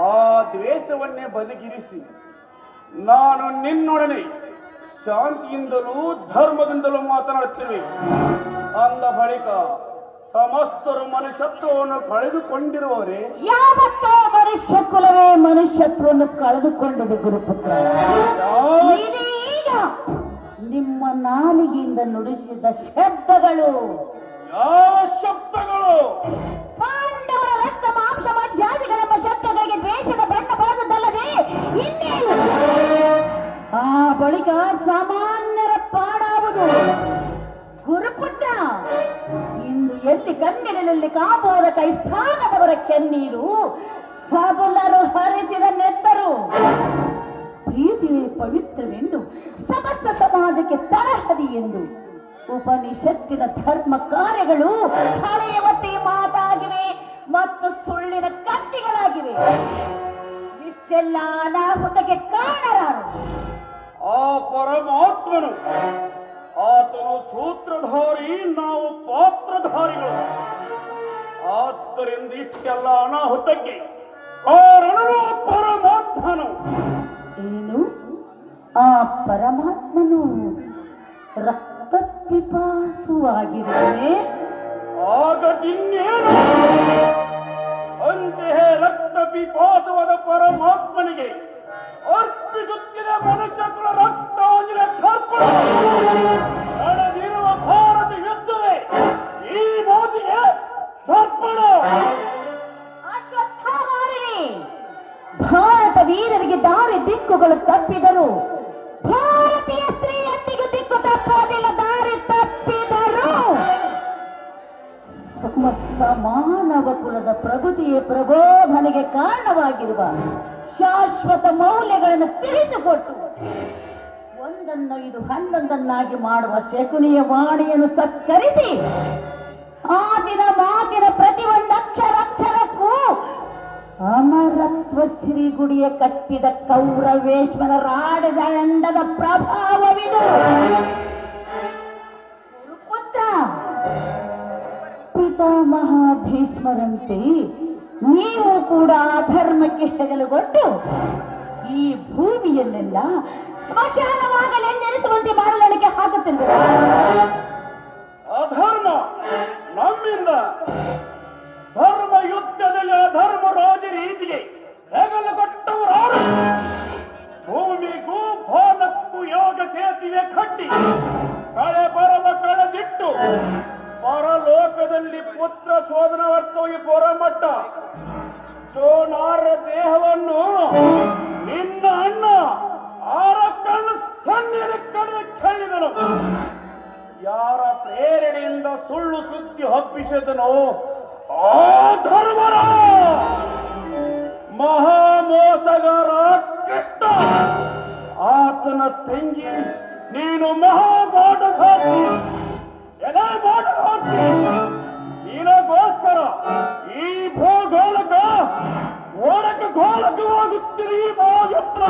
ಆ ದ್ವೇಷವನ್ನೇ ಬದಿಗಿರಿಸಿ ನಾನು ನಿನ್ನೊಡನೆ ಶಾಂತಿಯಿಂದಲೂ ಧರ್ಮದಿಂದಲೂ ಮಾತನಾಡುತ್ತೇವೆ ಅಂದ ಬಳಿಕ ಸಮಸ್ತರು ಮನುಷ್ಯತ್ವವನ್ನು ಕಳೆದುಕೊಂಡಿರುವವರೇ. ಯಾವತ್ತೋ ಮನುಷ್ಯ ಕುಲವೇ ಮನುಷ್ಯತ್ವವನ್ನು ಕಳೆದುಕೊಂಡಿದೆ ಗುರುಪುತ್ರ. ಈಗ ನಿಮ್ಮ ನಾಲಿಗೆಯಿಂದ ನುಡಿಸಿದ ಶಬ್ದಗಳು ಯಾವ ಶಬ್ದಗಳು? ಪಾಂಡವರ ರಕ್ತ ಮಾಂಸ ಮಜ್ಜಾದಿಗಳೆಂಬ ಶಬ್ದಗಳಿಗೆ ದ್ವೇಷದ ಬಣ್ಣ ಬರೆದಲ್ಲದೆ ಇನ್ನೇನು? ಆ ಬಳಿಕ ಸಾಮಾನ್ಯರ ಪಾಡಾವುದು. ಗುರುಪುತ್ರ, ಇಂದು ಎಲ್ಲಿ ಕಣ್ಣಿನಲ್ಲಿ ಕಾಂಬೋದ ಕೈ ಸಾಗದವರ ಕೆನ್ನೀರು, ಸಬಲರು ಹರಿಸಿದ ನೆತ್ತರು. ಪ್ರೀತಿಯೇ ಪವಿತ್ರವೆಂದು, ಸಮಸ್ತ ಸಮಾಜಕ್ಕೆ ತಳಹದಿ ಎಂದು ಉಪನಿಷತ್ತಿನ ಧರ್ಮ ಕಾರ್ಯಗಳು ಹಳೆಯವತ್ತೇ ಮಾತಾಗಿವೆ ಮತ್ತು ಸುಳ್ಳಿನ ಕತ್ತಿಗಳಾಗಿವೆ. ಇಷ್ಟೆಲ್ಲ ಅನಾಹುತಕ್ಕೆ ಕಾರಣರಾರು? ಆ ಪರಮಾತ್ಮನು. ಆತನು ಸೂತ್ರಧಾರಿ, ನಾವು ಪಾತ್ರಧಾರಿಗಳು. ಆದ್ದರಿಂದ ಇಷ್ಟೆಲ್ಲ ಅನಾಹುತಕ್ಕೆ ಕಾರಣನು ಪರಮಾತ್ಮನು. ಏನು? ಆ ಪರಮಾತ್ಮನು ರಕ್ತ ಪಿಪಾಸುವಾಗಿರುವನೇ? ಆಗ ಇನ್ನೇನು? ಅಂತೆಯೇ ರಕ್ತ ಪಿಪಾಸುವಾದ ಪರಮಾತ್ಮನಿಗೆ ಅರ್ಪಿಸುತ್ತಿದ ಮನುಷ್ಯಗಳ ರಕ್ತಾಂಜಲ ತರ್ಪಣ ನಡೆದಿರುವ ಭಾರತ ಯುದ್ಧವೇ ಈ ಮೋದಿಗೆ ತರ್ಪಣ. ಅಶ್ವತ್ಥಾಮಾರನೇ, ಭಾರತ ವೀರರಿಗೆ ದಾರಿ ದಿಕ್ಕುಗಳು ತಪ್ಪಿದರು. ಭಾರತೀಯ ಸ್ತ್ರೀಯಂದಿಗೂ ದಿಕ್ಕು ತಪ್ಪುವುದಿಲ್ಲ. ದಾರಿ ತಪ್ಪಿದರು ಸಮಸ್ತ ಮಾನವ ಕುಲದ ಪ್ರಗತಿಯ ಪ್ರಬೋಧನೆಗೆ ಕಾರಣವಾಗಿರುವ ಶಾಶ್ವತ ಮೌಲ್ಯಗಳನ್ನು ತಿಳಿಸಿಕೊಟ್ಟು ಒಂದನ್ನು ಇದು ಹನ್ನೊಂದನ್ನಾಗಿ ಮಾಡುವ ಶಕುನಿಯ ವಾಣಿಯನ್ನು ಸತ್ಕರಿಸಿ ಆದಿನ ಮಾತಿನ ಪ್ರತಿ ಒಂದು ಅಕ್ಷರಕ್ಕೂ ಅಮರತ್ವ ಶ್ರೀ ಗುಡಿಯ ಕಟ್ಟಿದ ಕೌರವೇಶ್ವರ ರಾಡದಂಡದ ಪ್ರಭಾವವಿದು. ಪುತ್ರ, ಪಿತಾಮಹ ಭೀಷ್ಮರಂತೆ ನೀವು ಕೂಡ ಧರ್ಮಕ್ಕೆ ಹೆಗಲುಗೊಟ್ಟು ಈ ಭೂಮಿಯನ್ನೆಲ್ಲ ಸ್ಮಶಾನವಾಗಲೆಂದೆನಿಸುವಂತೆ ಮಾಡಲಿಕ್ಕೆ ಹಾಕುತ್ತಿಲ್ಲ. ಅಧರ್ಮ ನಮ್ಮಿಂದ ಧರ್ಮ ಯುದ್ಧದಲ್ಲಿ ಅಧರ್ಮ ರಾಜ ರೀತಿಗೆ ಹೆಗಲು ಕೊಟ್ಟವರಾರು. ಭೂಮಿಗೂ ಭಾರಕ್ಕೂ ಯೋಗ ಸೇತುವೆ ಕಟ್ಟಿ ಕಳೆ ಬರವ ಕಳೆದಿಟ್ಟು ಪರಲೋಕದಲ್ಲಿ ಪುತ್ರ ಶೋಧನವರ್ತವಾಗಿ ಪೊರಮಟ್ಟ ಸೋನಾರ ದೇಹವನ್ನು ನಿನ್ನ ಅಣ್ಣ ಆರ ಕಣ್ಣು ಸಣ್ಣ ಕಡೆ ಚೆಲ್ಲಿದನು. ಯಾರ ಪ್ರೇರಣೆಯಿಂದ ಸುಳ್ಳು ಸುದ್ದಿ ಹಬ್ಬಿಸಿದನೋ ಆ ಧರ್ಮರ ಮಹಾಮೋಸಗಾರ ಕೃಷ್ಣ, ಆತನ ತಂಗಿ ನೀನು ಮಹಾಮಾಟಘಾತಿ. ಎಲೆ ಮಾಟಘಾತಿ, ನಿನಗೋಸ್ಕರ ಈ ಭೂಗೋಳಕ ಓಡಕ ಗೋಳಕವಾಗುತ್ತಿರಿ ಮಹಾಯತ್ರ.